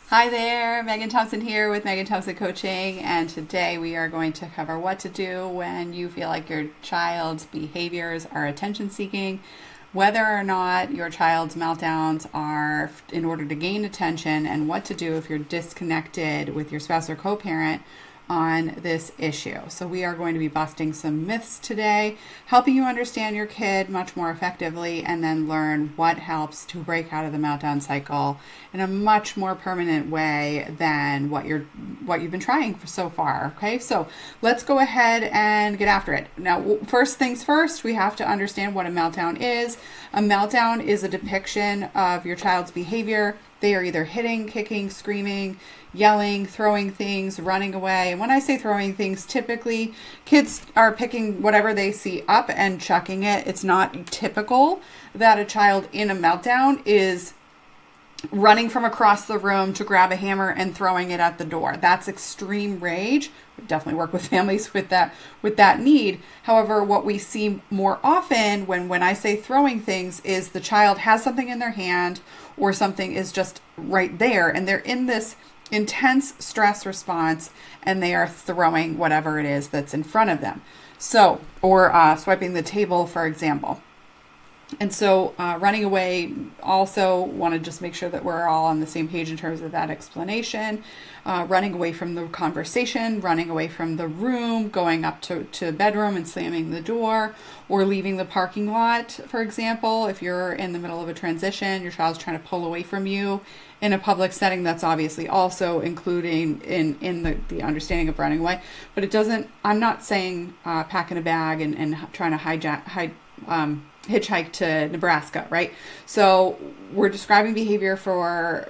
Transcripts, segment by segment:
Hi there, Megan Thompson here with Megan Thompson Coaching, and today we are going to cover what to do when you feel like your child's behaviors are attention seeking, whether or not your child's meltdowns are in order to gain attention, and what to do if you're disconnected with your spouse or co-parent on this issue. So we are going to be busting some myths today, helping you understand your kid much more effectively, and then learn what helps to break out of the meltdown cycle in a much more permanent way than what you've been trying for so far. Okay, so let's go ahead and get after it. Now, first things first, we have to understand what a meltdown is. A meltdown is a depiction of your child's behavior. They are either hitting, kicking, screaming, yelling, throwing things, running away. And when I say throwing things, typically kids are picking whatever they see up and chucking it. It's not typical that a child in a meltdown is running from across the room to grab a hammer and throwing it at the door. That's extreme rage. We definitely work with families with that need. However, what we see more often when I say throwing things is the child has something in their hand or something is just right there and they're in this intense stress response and they are throwing whatever it is that's in front of them. So, or swiping the table, for example. And so running away, also want to just make sure that we're all on the same page in terms of that explanation. Running away from the conversation, running away from the room, going up to a bedroom and slamming the door, or leaving the parking lot, for example. If you're in the middle of a transition, your child's trying to pull away from you in a public setting, that's obviously also including in the understanding of running away. But it doesn't, I'm not saying packing a bag and trying to hitchhike to Nebraska, right? So we're describing behavior for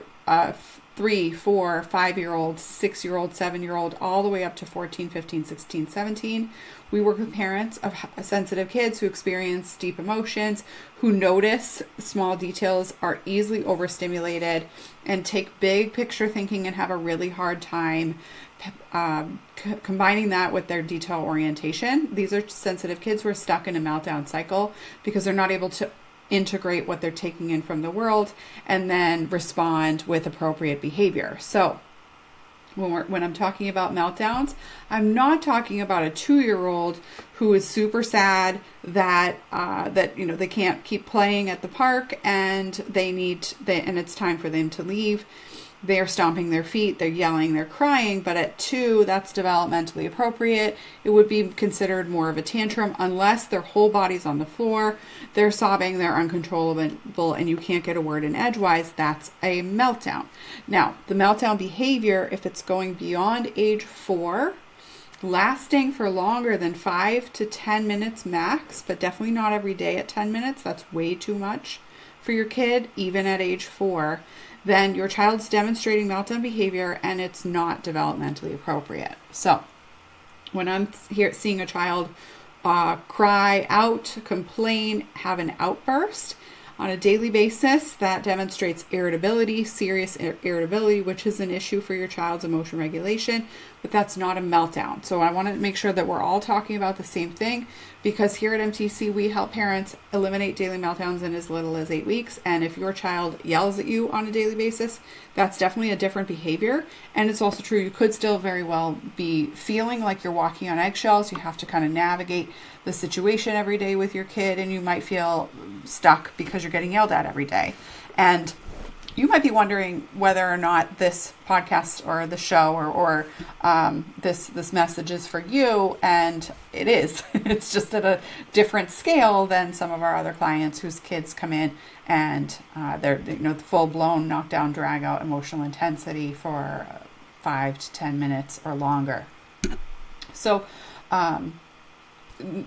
3, 4, 5-year-old, 6-year-old, 7-year-old, all the way up to 14, 15, 16, 17. We work with parents of sensitive kids who experience deep emotions, who notice small details, are easily overstimulated, and take big picture thinking and have a really hard time combining that with their detail orientation. These are sensitive kids who are stuck in a meltdown cycle because they're not able to integrate what they're taking in from the world and then respond with appropriate behavior. So when I'm talking about meltdowns, I'm not talking about a 2-year-old who is super sad that they can't keep playing at the park and and it's time for them to leave. They're stomping their feet, they're yelling, they're crying, but at 2, that's developmentally appropriate. It would be considered more of a tantrum unless their whole body's on the floor, they're sobbing, they're uncontrollable, and you can't get a word in edgewise. That's a meltdown. Now, the meltdown behavior, if it's going beyond age 4, lasting for longer than 5 to 10 minutes max, but definitely not every day at 10 minutes, that's way too much for your kid, even at age 4, then your child's demonstrating meltdown behavior and it's not developmentally appropriate. So when I'm seeing a child cry out, complain, have an outburst on a daily basis, that demonstrates irritability, serious irritability, which is an issue for your child's emotion regulation, but that's not a meltdown. So I want to make sure that we're all talking about the same thing, because here at MTC, we help parents eliminate daily meltdowns in as little as 8 weeks. And if your child yells at you on a daily basis, that's definitely a different behavior. And it's also true, you could still very well be feeling like you're walking on eggshells. You have to kind of navigate the situation every day with your kid, and you might feel stuck because you're getting yelled at every day. And you might be wondering whether or not this podcast or the show or this message is for you, and it is. It's just at a different scale than some of our other clients whose kids come in and they're full-blown knockdown, drag-out emotional intensity for 5 to 10 minutes or longer. So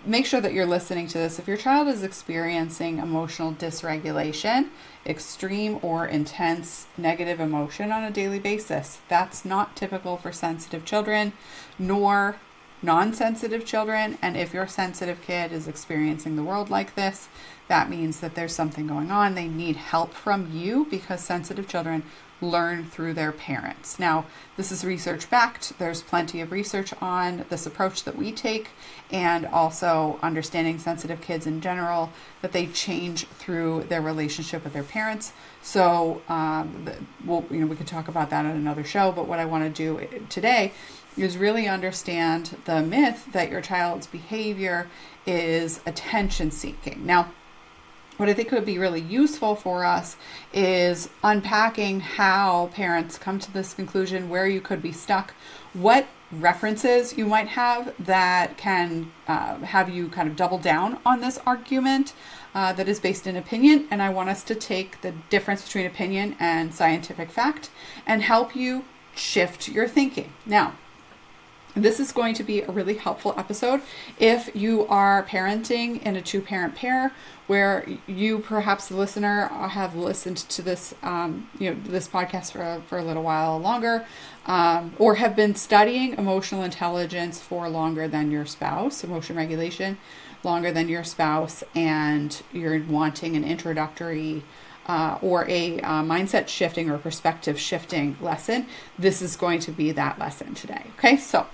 make sure that you're listening to this. If your child is experiencing emotional dysregulation, extreme or intense negative emotion on a daily basis, that's not typical for sensitive children, nor non-sensitive children. And if your sensitive kid is experiencing the world like this, that means that there's something going on. They need help from you, because sensitive children learn through their parents. Now, this is research backed. There's plenty of research on this approach that we take, and also understanding sensitive kids in general, that they change through their relationship with their parents. So, we could talk about that in another show, but what I want to do today is really understand the myth that your child's behavior is attention seeking. Now, what I think would be really useful for us is unpacking how parents come to this conclusion, where you could be stuck, what references you might have that can have you kind of double down on this argument that is based in opinion. And I want us to take the difference between opinion and scientific fact and help you shift your thinking. Now, this is going to be a really helpful episode if you are parenting in a two-parent pair, where you, perhaps the listener, have listened to this, this podcast for a little while longer, or have been studying emotional intelligence for longer than your spouse, emotion regulation, longer than your spouse, and you're wanting an introductory or a mindset shifting or perspective shifting lesson. This is going to be that lesson today. Okay, so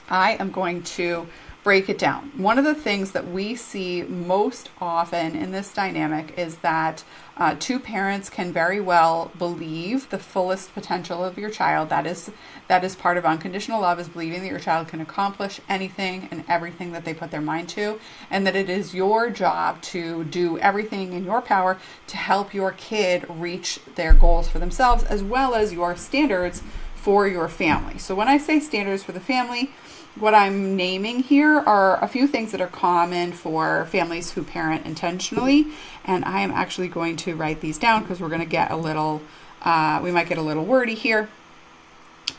I am going to break it down. One of the things that we see most often in this dynamic is that two parents can very well believe the fullest potential of your child. That is part of unconditional love, is believing that your child can accomplish anything and everything that they put their mind to, and that it is your job to do everything in your power to help your kid reach their goals for themselves, as well as your standards for your family. So when I say standards for the family, what I'm naming here are a few things that are common for families who parent intentionally, and I am actually going to write these down because we're going to get a little, we might get a little wordy here,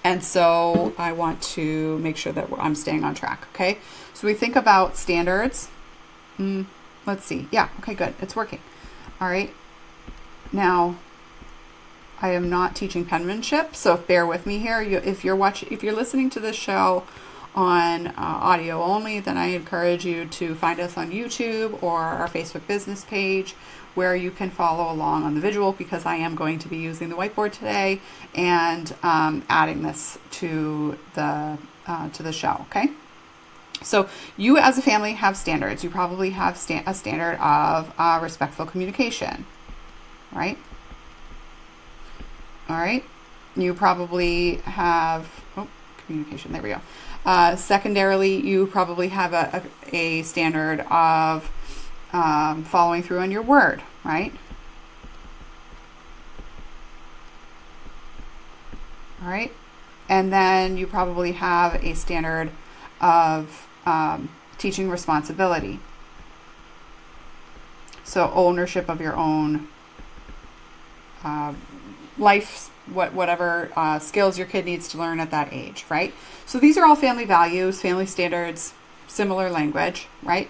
and so I want to make sure that I'm staying on track. Okay, so we think about standards. Let's see. Yeah. Okay. Good. It's working. All right. Now, I am not teaching penmanship, so bear with me here. If you're listening to this show on audio only, then I encourage you to find us on YouTube or our Facebook business page, where you can follow along on the visual, because I am going to be using the whiteboard today and adding this to the show. Okay, so you as a family have standards. You probably have a standard of respectful communication, right? All right. You probably have communication. There we go. Secondarily, you probably have a standard of following through on your word, right? All right. And then you probably have a standard of teaching responsibility. So ownership of your own life, whatever skills your kid needs to learn at that age, right? So these are all family values, family standards, similar language, right?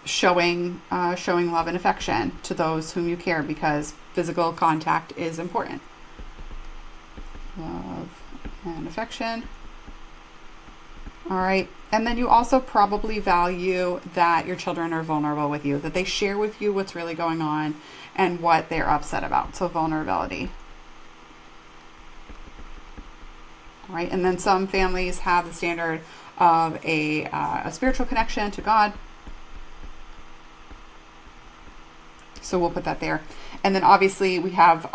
Showing love and affection to those whom you care, because physical contact is important. Love and affection. All right. And then you also probably value that your children are vulnerable with you, that they share with you what's really going on and what they're upset about. So vulnerability. All right. And then some families have the standard of a spiritual connection to God. So we'll put that there. And then obviously we have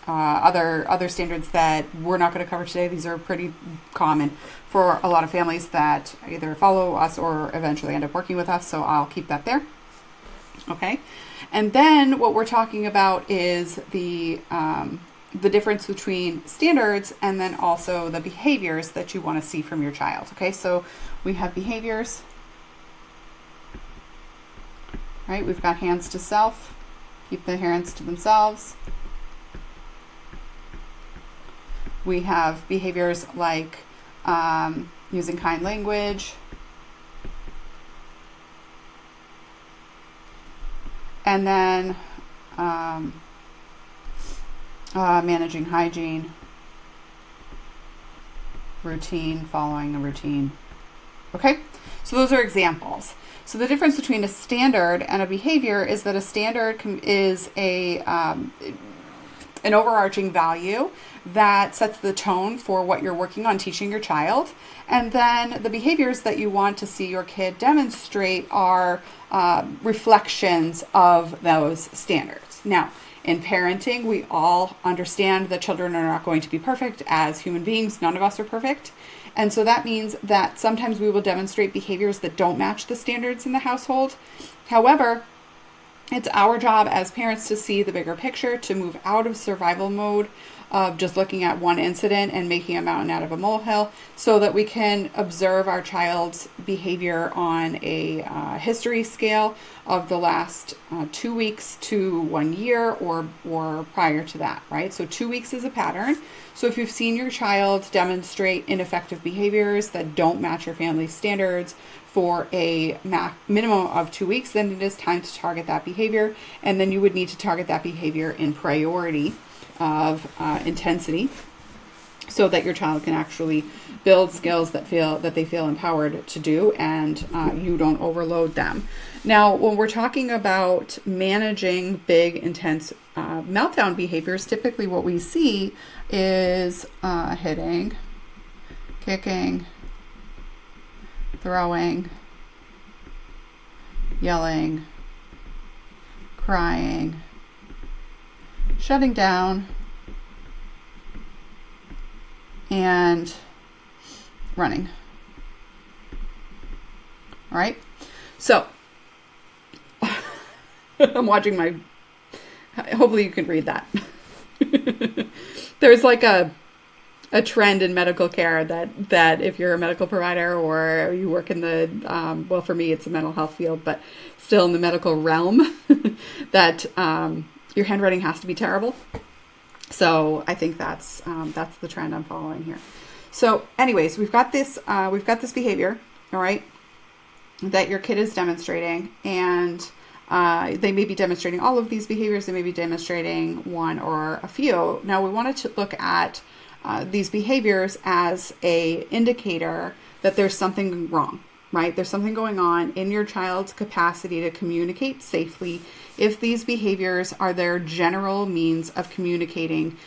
other standards that we're not going to cover today. These are pretty common for a lot of families that either follow us or eventually end up working with us. So I'll keep that there. Okay. And then what we're talking about is the difference between standards and then also the behaviors that you want to see from your child. Okay. So we have behaviors, right? We've got hands to self, keep the hands to themselves. We have behaviors like using kind language, and then managing hygiene, routine, following a routine. Okay, So those are examples. So the difference between a standard and a behavior is that a standard is an overarching value that sets the tone for what you're working on teaching your child. And then the behaviors that you want to see your kid demonstrate are reflections of those standards. Now, in parenting, we all understand that children are not going to be perfect. As human beings, none of us are perfect. And so that means that sometimes we will demonstrate behaviors that don't match the standards in the household. However, it's our job as parents to see the bigger picture, to move out of survival mode of just looking at one incident and making a mountain out of a molehill, so that we can observe our child's behavior on a history scale of the last 2 weeks to 1 year or prior to that, right? So 2 weeks is a pattern. So if you've seen your child demonstrate ineffective behaviors that don't match your family's standards for a minimum of 2 weeks, then it is time to target that behavior. And then you would need to target that behavior in priority of intensity, so that your child can actually build skills that they feel empowered to do, and you don't overload them. Now, when we're talking about managing big, intense meltdown behaviors, typically what we see is hitting, kicking, throwing, yelling, crying, shutting down, and running. All right. So I'm watching hopefully you can read that. There's like a trend in medical care that if you're a medical provider or you work in the, well, for me, it's the mental health field, but still in the medical realm, that your handwriting has to be terrible. So I think that's the trend I'm following here. So anyways, we've got this behavior, all right, that your kid is demonstrating, and they may be demonstrating all of these behaviors. They may be demonstrating one or a few. Now we wanted to look at these behaviors as a indicator that there's something wrong, right? There's something going on in your child's capacity to communicate safely. If these behaviors are their general means of communicating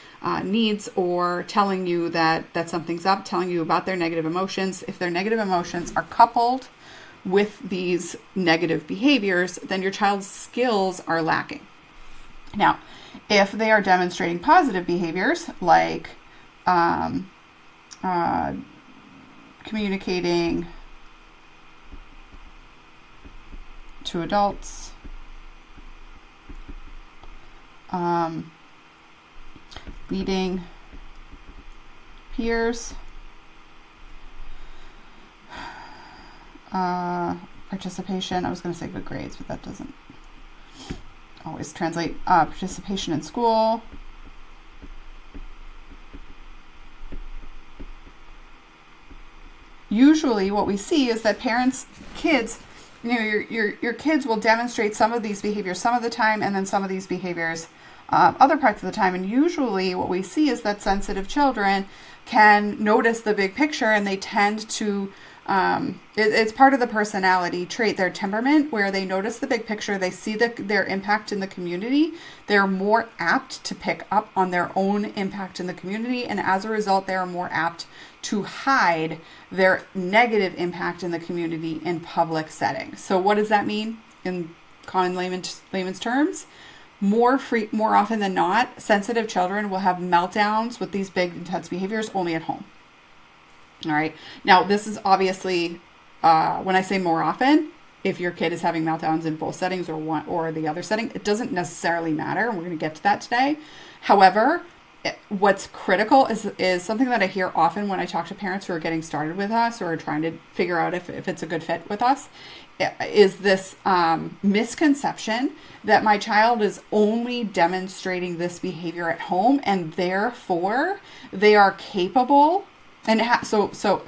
needs, or telling you that something's up, telling you about their negative emotions, if their negative emotions are coupled with these negative behaviors, then your child's skills are lacking. Now, if they are demonstrating positive behaviors like communicating to adults, leading peers, participation, I was going to say good grades, but that doesn't always translate, participation in school, usually what we see is that kids, your kids will demonstrate some of these behaviors some of the time, and then some of these behaviors other parts of the time. And usually what we see is that sensitive children can notice the big picture, and they tend to, it's part of the personality trait, their temperament, where they notice the big picture, they see their impact in the community, they're more apt to pick up on their own impact in the community, and as a result, they are more apt to hide their negative impact in the community in public settings. So what does that mean in common layman's terms? More often than not, sensitive children will have meltdowns with these big, intense behaviors only at home. All right. Now, this is obviously, when I say more often, if your kid is having meltdowns in both settings or one or the other setting, it doesn't necessarily matter. And we're going to get to that today. However, what's critical is something that I hear often when I talk to parents who are getting started with us or are trying to figure out if it's a good fit with us, is this misconception that my child is only demonstrating this behavior at home, and therefore they are capable. And so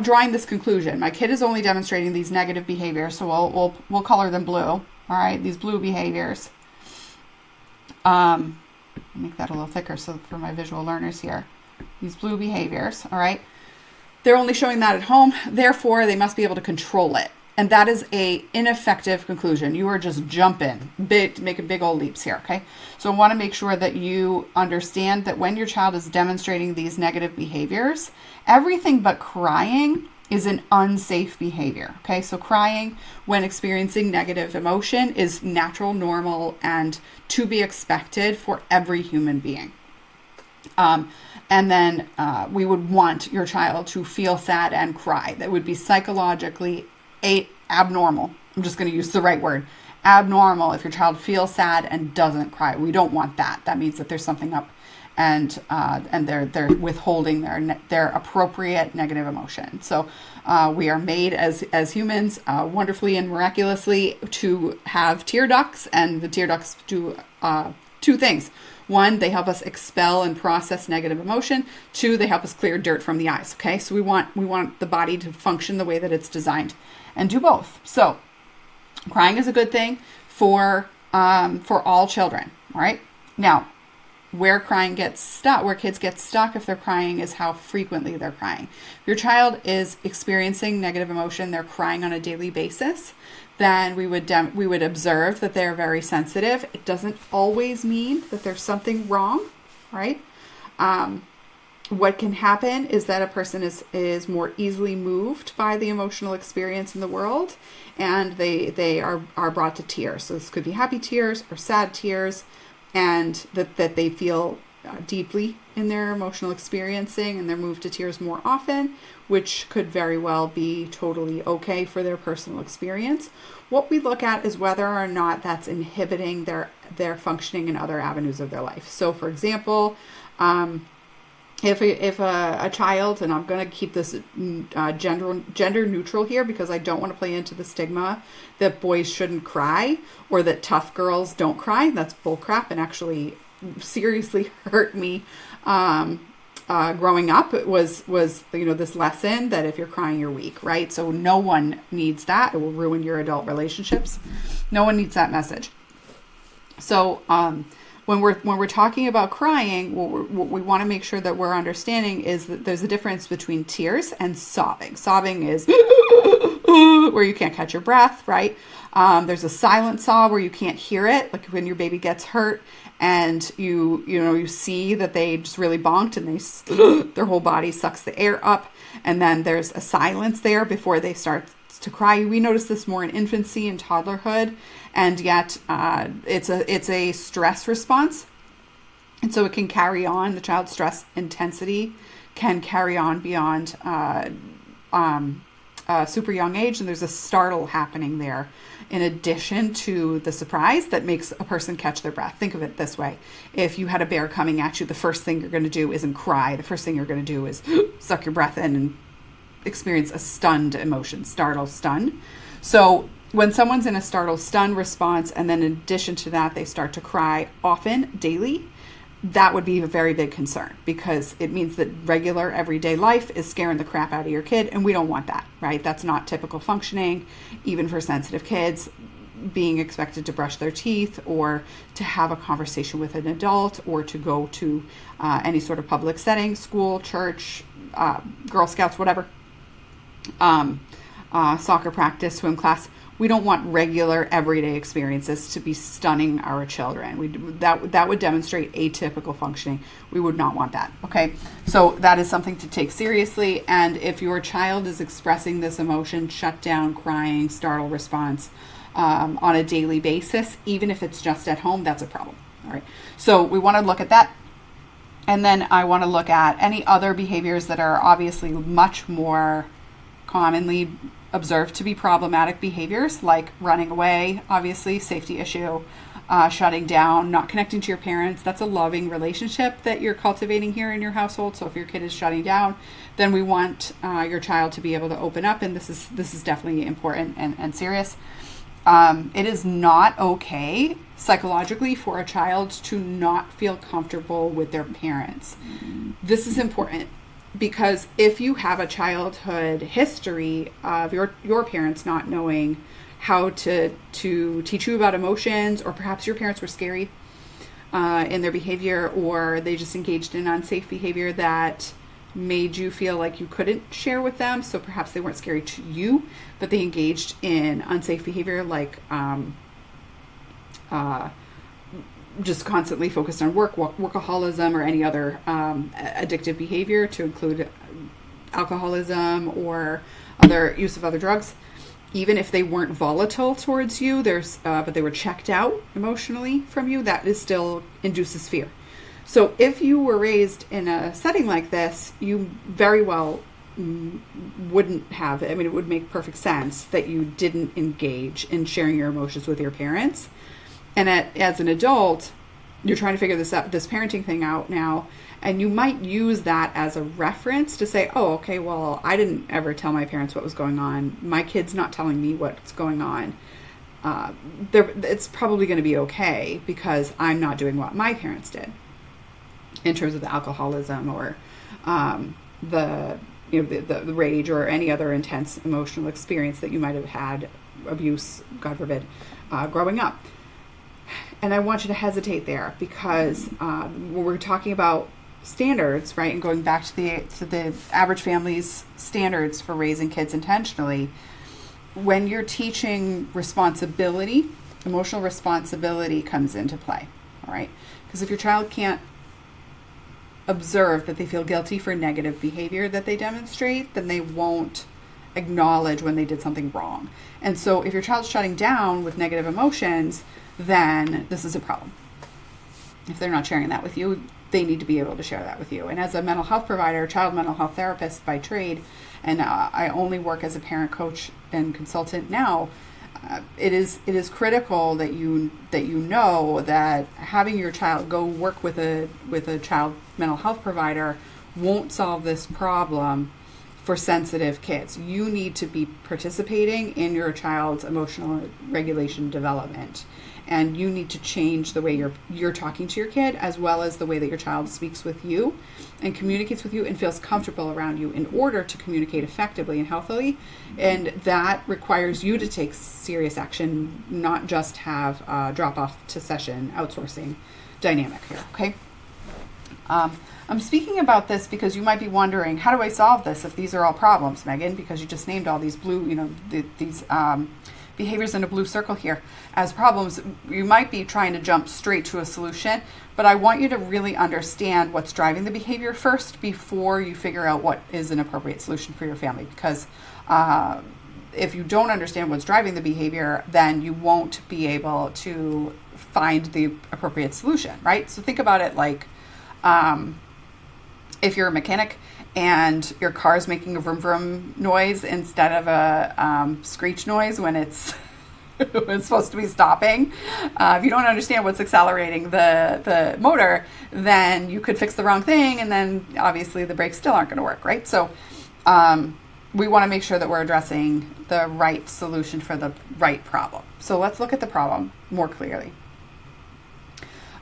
drawing this conclusion, my kid is only demonstrating these negative behaviors, so we'll color them blue. All right, these blue behaviors. Make that a little thicker so for my visual learners here. These blue behaviors, all right? They're only showing that at home, therefore they must be able to control it. And that is a ineffective conclusion. You are just jumping, making big old leaps here, okay? So I want to make sure that you understand that when your child is demonstrating these negative behaviors, everything but crying is an unsafe behavior, okay? So crying when experiencing negative emotion is natural, normal, and to be expected for every human being. And then we would want your child to feel sad and cry. That would be psychologically abnormal. I'm just going to use the right word. Abnormal if your child feels sad and doesn't cry. We don't want that. That means that there's something up, and they're withholding their appropriate negative emotion. So we are made as humans wonderfully and miraculously to have tear ducts, and the tear ducts do two things. One, they help us expel and process negative emotion. Two, they help us clear dirt from the eyes. Okay, so we want the body to function the way that it's designed, and do both. So, crying is a good thing for all children. All right. Now, where kids get stuck if they're crying is how frequently they're crying. If your child is experiencing negative emotion, they're crying on a daily basis, then we would observe that they're very sensitive. It doesn't always mean that there's something wrong, right? What can happen is that a person is more easily moved by the emotional experience in the world, and they are brought to tears. So this could be happy tears or sad tears, and that they feel deeply in their emotional experiencing, and they're moved to tears more often, which could very well be totally okay for their personal experience. What we look at is whether or not that's inhibiting their functioning in other avenues of their life. So, for example, if a child, and I'm going to keep this gender neutral here because I don't want to play into the stigma that boys shouldn't cry or that tough girls don't cry. That's bullcrap, and actually seriously hurt me growing up. It was this lesson that if you're crying, you're weak, right? So no one needs that. It will ruin your adult relationships. No one needs that message. So when we're talking about crying, what we want to make sure that we're understanding is that there's a difference between tears and sobbing. Sobbing is where you can't catch your breath, right? There's a silent sob where you can't hear it, like when your baby gets hurt and you see that they just really bonked and their whole body sucks the air up, and then there's a silence there before they start to cry. We notice this more in infancy and toddlerhood, and yet it's a stress response, and so it can carry on. The child's stress intensity can carry on beyond super young age, and there's a startle happening there in addition to the surprise that makes a person catch their breath. Think of it this way. If you had a bear coming at you, the first thing you're going to do isn't cry. The first thing you're going to do is suck your breath in and experience a stunned emotion, startle, stun. So when someone's in a startle, stun response, and then in addition to that, they start to cry often, daily, that would be a very big concern, because it means that regular everyday life is scaring the crap out of your kid, and we don't want that, right? That's not typical functioning, even for sensitive kids. Being expected to brush their teeth or to have a conversation with an adult or to go to any sort of public setting, school, church, Girl Scouts, whatever, soccer practice, swim class. We don't want regular everyday experiences to be stunning our children. That would demonstrate atypical functioning. We would not want that. Okay, so that is something to take seriously. And if your child is expressing this emotion, shut down, crying, startle response on a daily basis, even if it's just at home, that's a problem. All right, so we want to look at that. And then I want to look at any other behaviors that are obviously much more commonly observed to be problematic behaviors, like running away, obviously, safety issue, shutting down, not connecting to your parents. That's a loving relationship that you're cultivating here in your household. So if your kid is shutting down, then we want your child to be able to open up, and this is definitely important and serious. It is not okay psychologically for a child to not feel comfortable with their parents. This is important, because if you have a childhood history of your parents not knowing how to teach you about emotions, or perhaps your parents were scary in their behavior, or they just engaged in unsafe behavior that made you feel like you couldn't share with them. So perhaps they weren't scary to you, but they engaged in unsafe behavior like just constantly focused on workaholism, or any other addictive behavior, to include alcoholism or other use of other drugs. Even if they weren't volatile towards you, but they were checked out emotionally from you, that is still induces fear. So if you were raised in a setting like this, you very well wouldn't have, I mean, it would make perfect sense that you didn't engage in sharing your emotions with your parents. And as an adult, you're trying to figure this parenting thing out now, and you might use that as a reference to say, oh, okay, well, I didn't ever tell my parents what was going on. My kid's not telling me what's going on. It's probably going to be okay because I'm not doing what my parents did in terms of the alcoholism or the rage or any other intense emotional experience that you might have had, abuse, God forbid, growing up. And I want you to hesitate there, because when we're talking about standards, right, and going back to the average family's standards for raising kids intentionally, when you're teaching responsibility, emotional responsibility comes into play, all right? Because if your child can't observe that they feel guilty for negative behavior that they demonstrate, then they won't acknowledge when they did something wrong. And so if your child's shutting down with negative emotions, then this is a problem. If they're not sharing that with you, they need to be able to share that with you. And as a mental health provider, child mental health therapist by trade, and I only work as a parent coach and consultant now, it is critical that you know that having your child go work with a child mental health provider won't solve this problem for sensitive kids. You need to be participating in your child's emotional regulation development, and you need to change the way you're talking to your kid, as well as the way that your child speaks with you and communicates with you and feels comfortable around you, in order to communicate effectively and healthily. And that requires you to take serious action, not just have a drop-off to session outsourcing dynamic here, okay? I'm speaking about this because you might be wondering, how do I solve this if these are all problems, Megan? Because you just named all these these behaviors in a blue circle here as problems. You might be trying to jump straight to a solution, but I want you to really understand what's driving the behavior first before you figure out what is an appropriate solution for your family. Because if you don't understand what's driving the behavior, then you won't be able to find the appropriate solution, right? So think about it like, if you're a mechanic and your car is making a vroom vroom noise instead of a screech noise when it's it's supposed to be stopping. If you don't understand what's accelerating the motor, then you could fix the wrong thing, and then obviously the brakes still aren't going to work, right? So we want to make sure that we're addressing the right solution for the right problem. So let's look at the problem more clearly.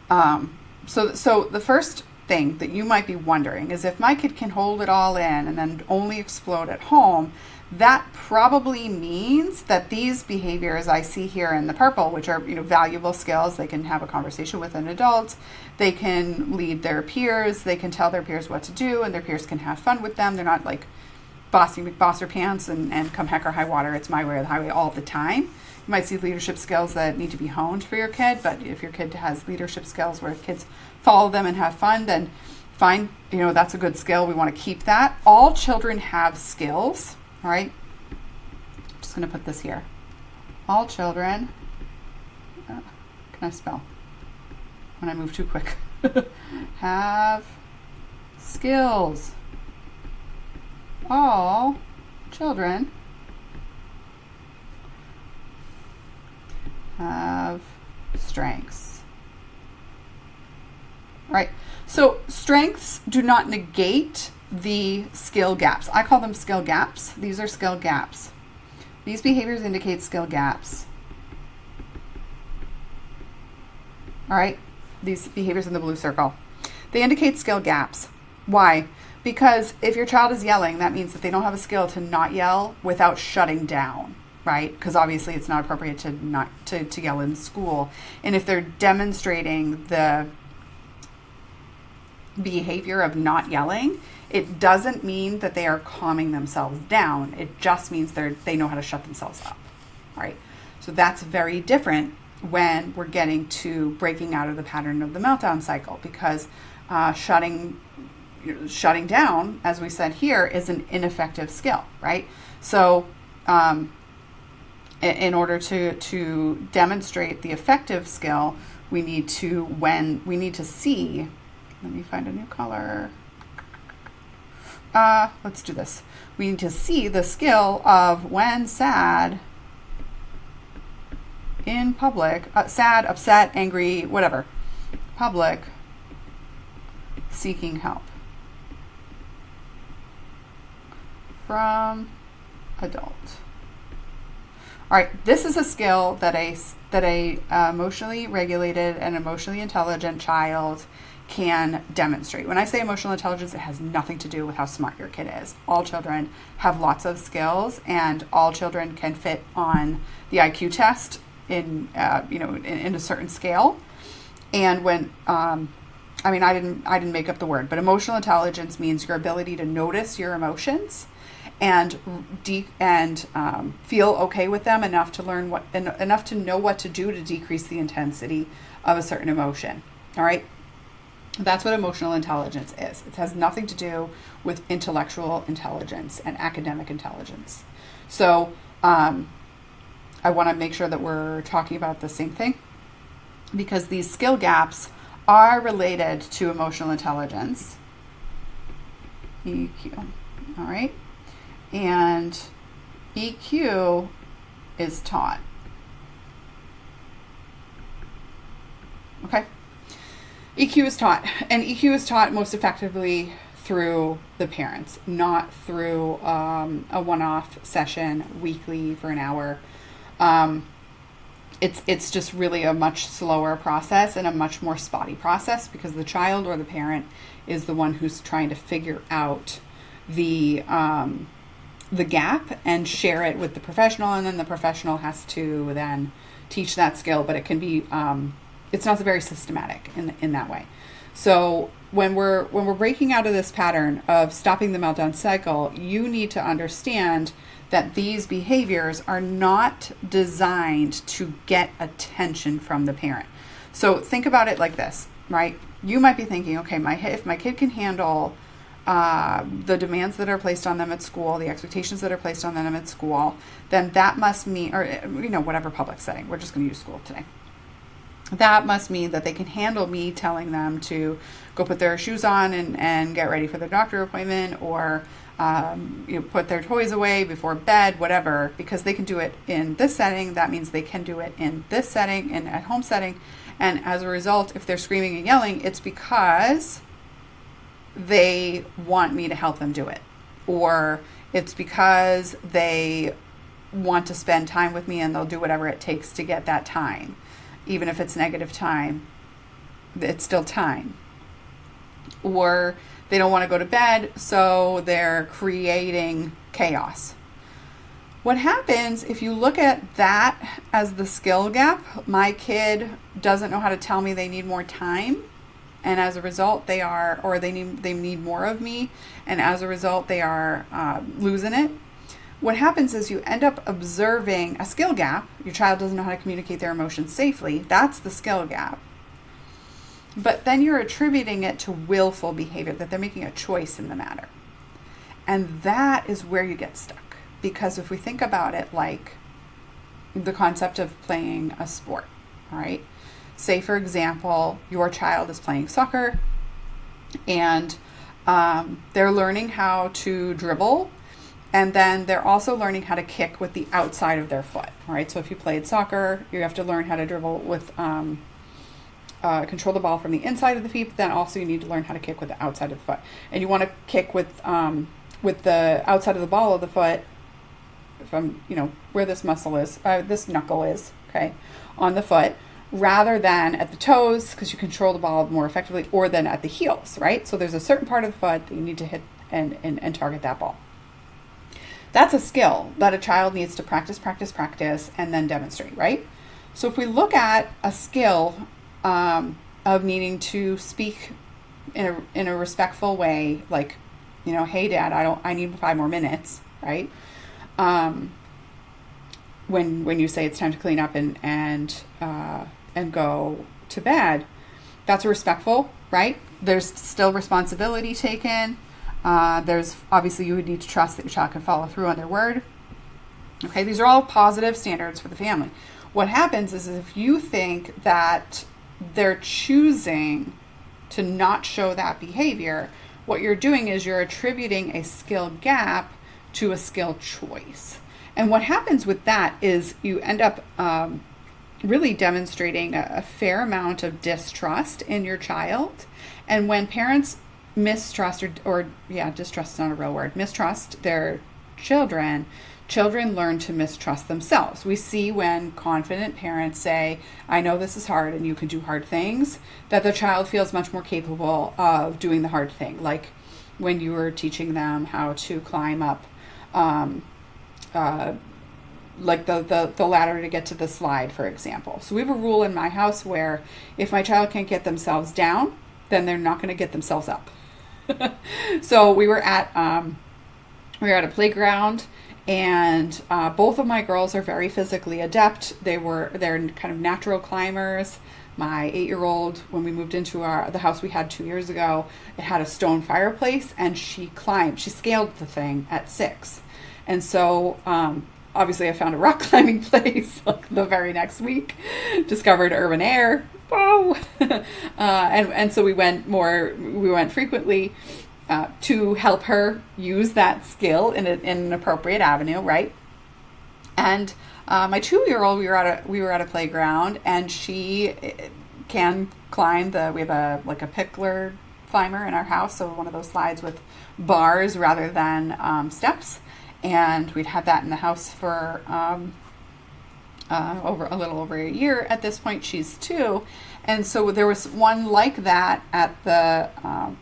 So the first thing that you might be wondering is, if my kid can hold it all in and then only explode at home, that probably means that these behaviors I see here in the purple, which are valuable skills, they can have a conversation with an adult, they can lead their peers, they can tell their peers what to do, and their peers can have fun with them. They're not like bossy McBosser pants and come heck or high water, it's my way or the highway all the time. You might see leadership skills that need to be honed for your kid, but if your kid has leadership skills where kids follow them and have fun, then fine, that's a good skill. We want to keep that. All children have skills, all right? I'm just going to put this here. All children, can I spell when I move too quick? Have skills. All children have strengths. All right, so strengths do not negate the skill gaps. I call them skill gaps. These are skill gaps. These behaviors indicate skill gaps. All right, these behaviors in the blue circle. They indicate skill gaps. Why? Because if your child is yelling, that means that they don't have a skill to not yell without shutting down, right? Because obviously it's not appropriate to yell in school. And if they're demonstrating the behavior of not yelling, it doesn't mean that they are calming themselves down. It just means they know how to shut themselves up, right? So that's very different when we're getting to breaking out of the pattern of the meltdown cycle, because shutting down, as we said here, is an ineffective skill, right? So in order to demonstrate the effective skill, we need to see, let me find a new color. Let's do this. We need to see the skill of when sad in public, sad, upset, angry, whatever, public, seeking help from adult. All right, this is a skill that a emotionally regulated and emotionally intelligent child can demonstrate. When I say emotional intelligence, it has nothing to do with how smart your kid is. All children have lots of skills, and all children can fit on the IQ test in a certain scale. And when I didn't make up the word, but emotional intelligence means your ability to notice your emotions and feel okay with them enough to enough to know what to do to decrease the intensity of a certain emotion. All right. That's what emotional intelligence is. It has nothing to do with intellectual intelligence and academic intelligence. So I want to make sure that we're talking about the same thing, because these skill gaps are related to emotional intelligence, EQ. All right. And EQ is taught. Okay. EQ is taught, and EQ is taught most effectively through the parents, not through a one-off session weekly for an hour. It's just really a much slower process and a much more spotty process, because the child or the parent is the one who's trying to figure out the gap and share it with the professional, and then the professional has to then teach that skill, but it can be it's not very systematic in that way. So when we're breaking out of this pattern of stopping the meltdown cycle, you need to understand that these behaviors are not designed to get attention from the parent. So think about it like this, right? You might be thinking, okay, if my kid can handle the demands that are placed on them at school, the expectations that are placed on them at school, then that must mean, or whatever public setting, we're just going to use school today. That must mean that they can handle me telling them to go put their shoes on and get ready for their doctor appointment, or put their toys away before bed, whatever, because they can do it in this setting. That means they can do it in this setting, in at home setting. And as a result, if they're screaming and yelling, it's because they want me to help them do it, or it's because they want to spend time with me and they'll do whatever it takes to get that time. Even if it's negative time, it's still time. Or they don't want to go to bed, so they're creating chaos. What happens if you look at that as the skill gap? My kid doesn't know how to tell me they need more time, and as a result they need more of me, and as a result they are losing it. What happens is you end up observing a skill gap. Your child doesn't know how to communicate their emotions safely. That's the skill gap. But then you're attributing it to willful behavior, that they're making a choice in the matter. And that is where you get stuck. Because if we think about it like the concept of playing a sport, all right? Say, for example, your child is playing soccer and they're learning how to dribble, and then they're also learning how to kick with the outside of their foot. All right. So if you played soccer, you have to learn how to dribble with, control the ball from the inside of the feet, but then also you need to learn how to kick with the outside of the foot. And you want to kick with the outside of the ball of the foot from, where this muscle is, this knuckle is, okay, on the foot, rather than at the toes, because you control the ball more effectively, or then at the heels, right? So there's a certain part of the foot that you need to hit and target that ball. That's a skill that a child needs to practice, and then demonstrate, right? So if we look at a skill of needing to speak in a respectful way, like, hey dad, I need 5 more minutes, right? When you say it's time to clean up and go to bed, that's respectful, right? There's still responsibility taken. There's obviously, you would need to trust that your child can follow through on their word. Okay, these are all positive standards for the family. What happens is if you think that they're choosing to not show that behavior, what you're doing is you're attributing a skill gap to a skill choice. And what happens with that is you end up really demonstrating a fair amount of distrust in your child. And when parents mistrust distrust is not a real word, mistrust their children learn to mistrust themselves. We see when confident parents say, I know this is hard and you can do hard things, that the child feels much more capable of doing the hard thing. Like when you were teaching them how to climb up like the ladder to get to the slide, for example. So we have a rule in my house where if my child can't get themselves down, then they're not going to get themselves up. So we were at a playground, and both of my girls are very physically adept. They're kind of natural climbers. My 8-year-old, when we moved into the house we had 2 years ago, it had a stone fireplace, and she scaled the thing at 6. And so obviously I found a rock climbing place like the very next week, discovered urban air. Whoa! and so we went frequently to help her use that skill in an appropriate avenue, right? And my 2-year-old, we were at a playground, and she can climb we have a pickler climber in our house, so one of those slides with bars rather than steps. And we'd had that in the house for a little over a year at this point. She's 2. And so there was one like that at the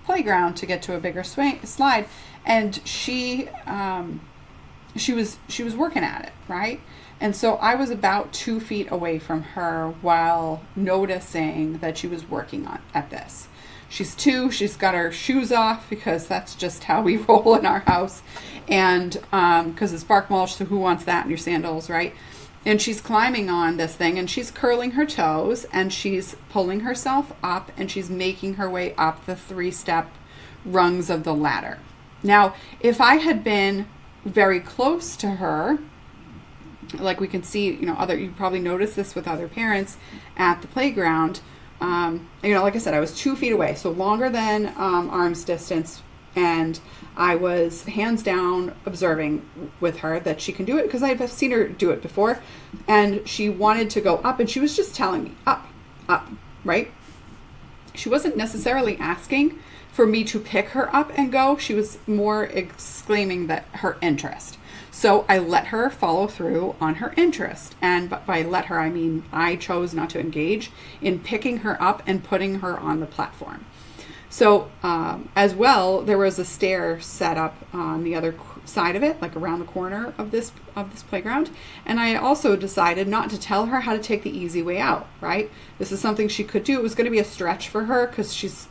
playground to get to a bigger slide. And she was working at it, right? And so I was about 2 feet away from her while noticing that she was working at this. She's 2, she's got her shoes off because that's just how we roll in our house. And because it's bark mulch, so who wants that in your sandals, right? And she's climbing on this thing, and she's curling her toes, and she's pulling herself up, and she's making her way up the 3-step rungs of the ladder. Now, if I had been very close to her, like we can see, you probably noticed this with other parents at the playground. Like I said, I was 2 feet away, so longer than arm's distance, and I was hands down observing with her that she can do it because I've seen her do it before, and she wanted to go up, and she was just telling me up, right? She wasn't necessarily asking for me to pick her up and go. She was more exclaiming that her interest. So I let her follow through on her interest. And by let her, I mean I chose not to engage in picking her up and putting her on the platform. So as well, there was a stair set up on the other side of it, like around the corner of this playground. And I also decided not to tell her how to take the easy way out, right? This is something she could do. It was going to be a stretch for her because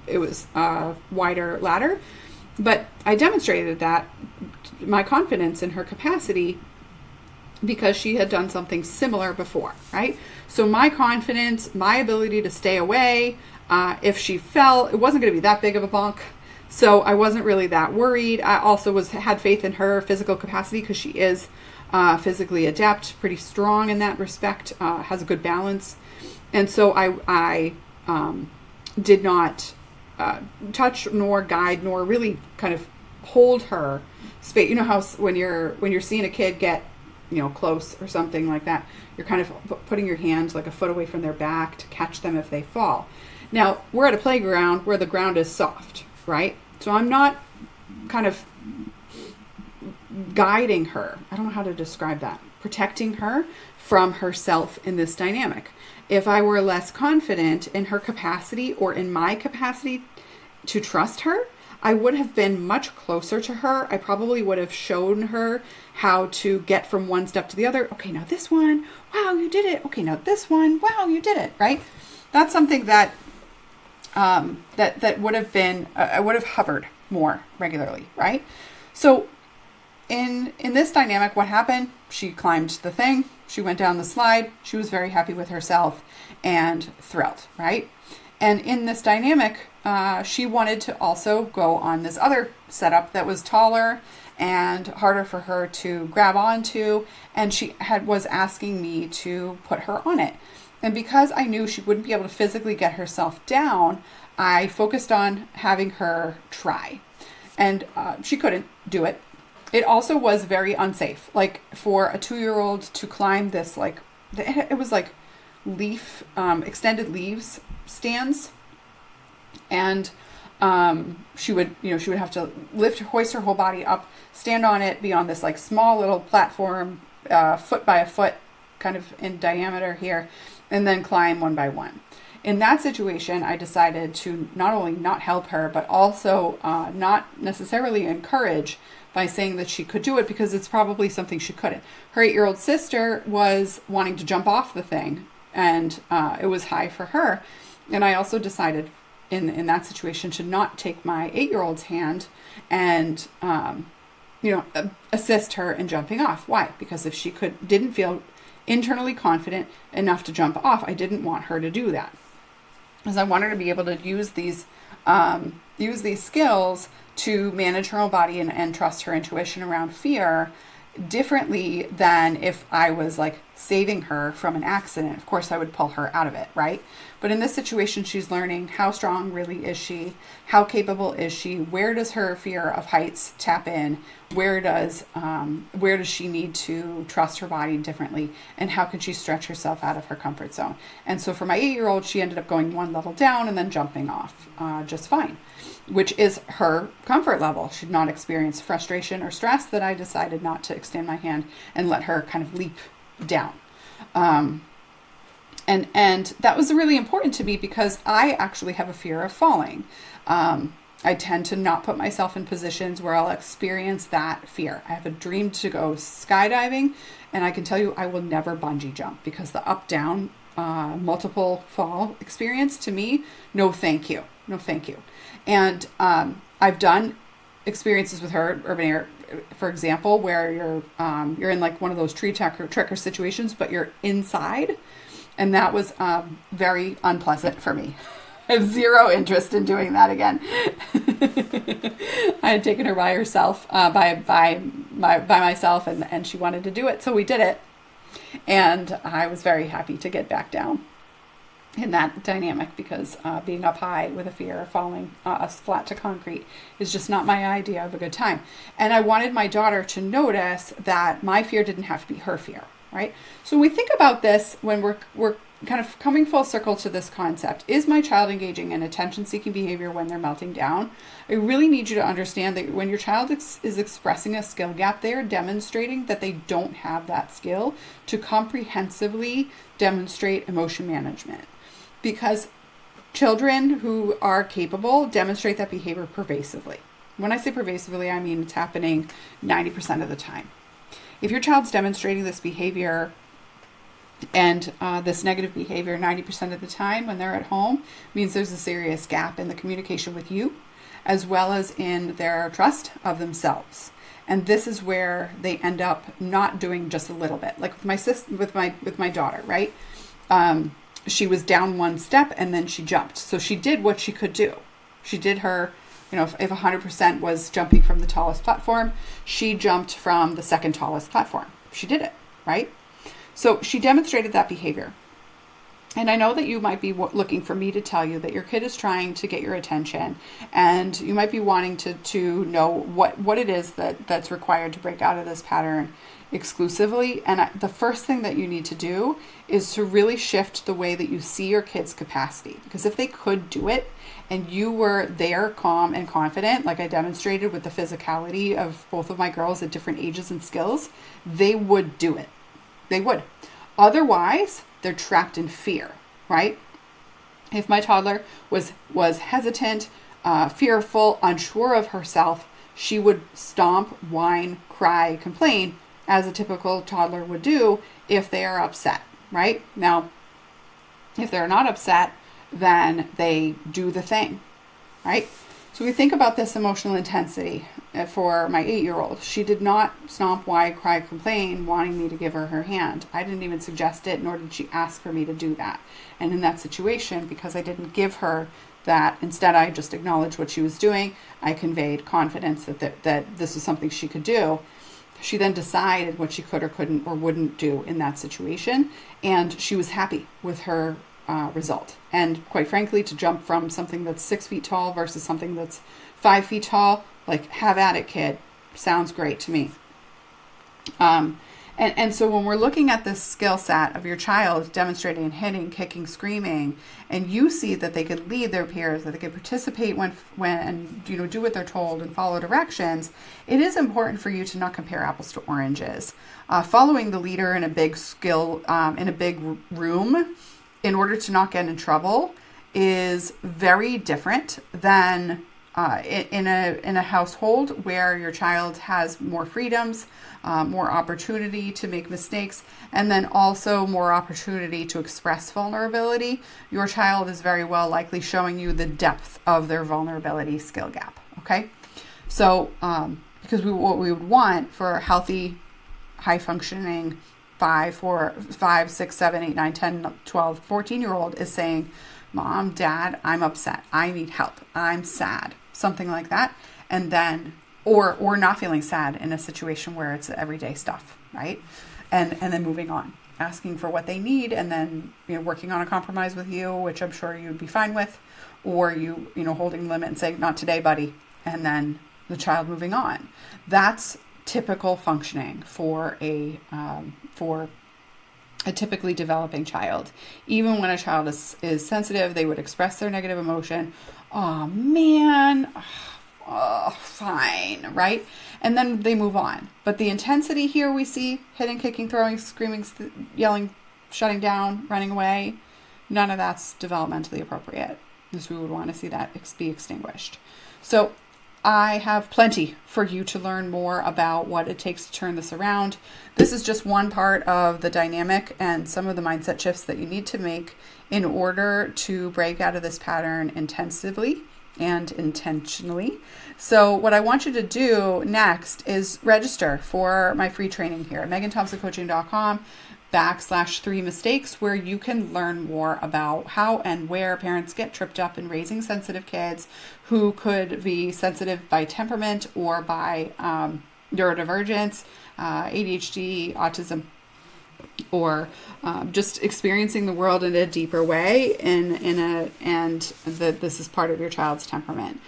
it was a wider ladder. But I demonstrated that my confidence in her capacity because she had done something similar before, right? So my confidence, my ability to stay away, if she fell, it wasn't going to be that big of a bonk. So I wasn't really that worried. I also had faith in her physical capacity because she is physically adept, pretty strong in that respect, has a good balance. And so I did not touch nor guide nor really kind of hold her space. You know how when you're seeing a kid get close or something like that, you're kind of putting your hands like a foot away from their back to catch them if they fall. Now we're at a playground where the ground is soft, right? So I'm not kind of guiding her. I don't know how to describe that. Protecting her from herself in this dynamic. If I were less confident in her capacity or in my capacity to trust her, I would have been much closer to her. I probably would have shown her how to get from one step to the other. Okay, now this one. Wow, you did it. Okay, now this one. Wow, you did it, right? That's something that that would have been, I would have hovered more regularly, right? So in this dynamic, what happened? She climbed the thing, she went down the slide, she was very happy with herself and thrilled, right? And in this dynamic, she wanted to also go on this other setup that was taller and harder for her to grab onto, and she was asking me to put her on it. And because I knew she wouldn't be able to physically get herself down, I focused on having her try. And she couldn't do it. It also was very unsafe. Like for a 2-year-old to climb this, like, it was like extended leaves stands. And she would have to hoist her whole body up, stand on it, be on this like small little platform, foot by a foot kind of in diameter here, and then climb one by one. In that situation, I decided to not only not help her, but also not necessarily encourage by saying that she could do it, because it's probably something she couldn't. Her 8-year-old sister was wanting to jump off the thing, and it was high for her. And I also decided in that situation to not take my 8-year-old's hand and assist her in jumping off. Why? Because if she didn't feel internally confident enough to jump off, I didn't want her to do that, because I want her to be able to use these skills to manage her own body and trust her intuition around fear differently than if I was like saving her from an accident. Of course, I would pull her out of it, right? But in this situation, she's learning how strong really is she, how capable is she, where does her fear of heights tap in, where does she need to trust her body differently, and how can she stretch herself out of her comfort zone. And so for my 8-year-old, she ended up going one level down and then jumping off just fine, which is her comfort level. She did not experience frustration or stress that I decided not to extend my hand and let her kind of leap down. And that was really important to me, because I actually have a fear of falling. I tend to not put myself in positions where I'll experience that fear. I have a dream to go skydiving, and I can tell you I will never bungee jump, because the up-down multiple fall experience, to me, no thank you. No thank you. And I've done experiences with her, urban air, for example, where you're in like one of those tree trekker situations, but you're inside. And that was very unpleasant for me. I have zero interest in doing that again. I had taken her by herself, by myself, and she wanted to do it, so we did it. And I was very happy to get back down in that dynamic, because being up high with a fear of falling flat to concrete is just not my idea of a good time. And I wanted my daughter to notice that my fear didn't have to be her fear, right? So when we think about this, when we're kind of coming full circle to this concept, is my child engaging in attention-seeking behavior when they're melting down? I really need you to understand that when your child is expressing a skill gap, they are demonstrating that they don't have that skill to comprehensively demonstrate emotion management. Because children who are capable demonstrate that behavior pervasively. When I say pervasively, I mean it's happening 90% of the time. If your child's demonstrating this behavior and this negative behavior 90% of the time when they're at home, means there's a serious gap in the communication with you, as well as in their trust of themselves. And this is where they end up not doing just a little bit. Like with my daughter, right? She was down one step and then she jumped. So she did what she could do. She did her, if 100% was jumping from the tallest platform, she jumped from the second tallest platform. She did it, right? So she demonstrated that behavior. And I know that you might be looking for me to tell you that your kid is trying to get your attention, and you might be wanting to know what it is that's required to break out of this pattern exclusively. And the first thing that you need to do is to really shift the way that you see your kid's capacity. Because if they could do it and you were there calm and confident, like I demonstrated with the physicality of both of my girls at different ages and skills, they would do it. They would. Otherwise, they're trapped in fear, right? If my toddler was hesitant, fearful, unsure of herself, she would stomp, whine, cry, complain, as a typical toddler would do if they are upset, right? Now, if they're not upset, then they do the thing, right? So we think about this emotional intensity for my 8-year-old. She did not stomp, whine, cry, complain, wanting me to give her her hand. I didn't even suggest it, nor did she ask for me to do that. And in that situation, because I didn't give her that, instead I just acknowledged what she was doing, I conveyed confidence that this was something she could do. She then decided what she could or couldn't or wouldn't do in that situation, and she was happy with her result. And quite frankly, to jump from something that's 6 feet tall versus something that's 5 feet tall, like, have at it, kid. Sounds great to me. And so when we're looking at this skill set of your child demonstrating and hitting, kicking, screaming, and you see that they could lead their peers, that they could participate when and do what they're told and follow directions, it is important for you to not compare apples to oranges. Following the leader in a big in a big room in order to not get in trouble is very different than in a household where your child has more freedoms, more opportunity to make mistakes, and then also more opportunity to express vulnerability. Your child is very well likely showing you the depth of their vulnerability skill gap. Okay, so because what we would want for a healthy, high functioning 5, 6, 7, 8, 9, 10, 12, 14-year-old is saying, Mom, Dad, I'm upset. I need help. I'm sad. Something like that. And then, or not feeling sad in a situation where it's everyday stuff, right? And then moving on, asking for what they need, and then, working on a compromise with you, which I'm sure you'd be fine with, or holding the limit and saying, not today, buddy. And then the child moving on. That's typical functioning for a typically developing child. Even when a child is sensitive, they would express their negative emotion. Oh man, fine, right? And then they move on. But the intensity here we see, hitting, kicking, throwing, screaming, yelling, shutting down, running away, none of that's developmentally appropriate. Because we would want to see that be extinguished. So I have plenty for you to learn more about what it takes to turn this around. This is just one part of the dynamic and some of the mindset shifts that you need to make in order to break out of this pattern intensively and intentionally. So what I want you to do next is register for my free training here at meganthompsoncoaching.com/3 mistakes, where you can learn more about how and where parents get tripped up in raising sensitive kids who could be sensitive by temperament or by neurodivergence, ADHD, autism, or just experiencing the world in a deeper way, and that this is part of your child's temperament.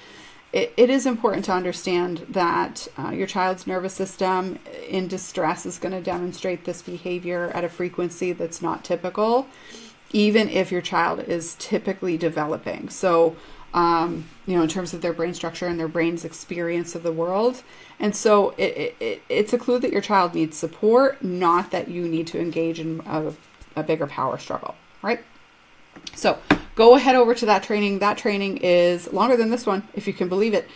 It is important to understand that your child's nervous system in distress is going to demonstrate this behavior at a frequency that's not typical, even if your child is typically developing. So, in terms of their brain structure and their brain's experience of the world. And so it's a clue that your child needs support, not that you need to engage in a bigger power struggle, right? So go ahead over to that training. That training is longer than this one, if you can believe it.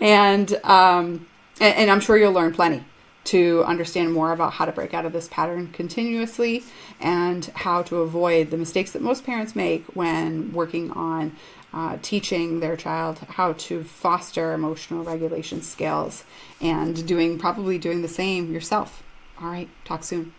and I'm sure you'll learn plenty to understand more about how to break out of this pattern continuously and how to avoid the mistakes that most parents make when working on teaching their child how to foster emotional regulation skills and probably doing the same yourself. All right, talk soon.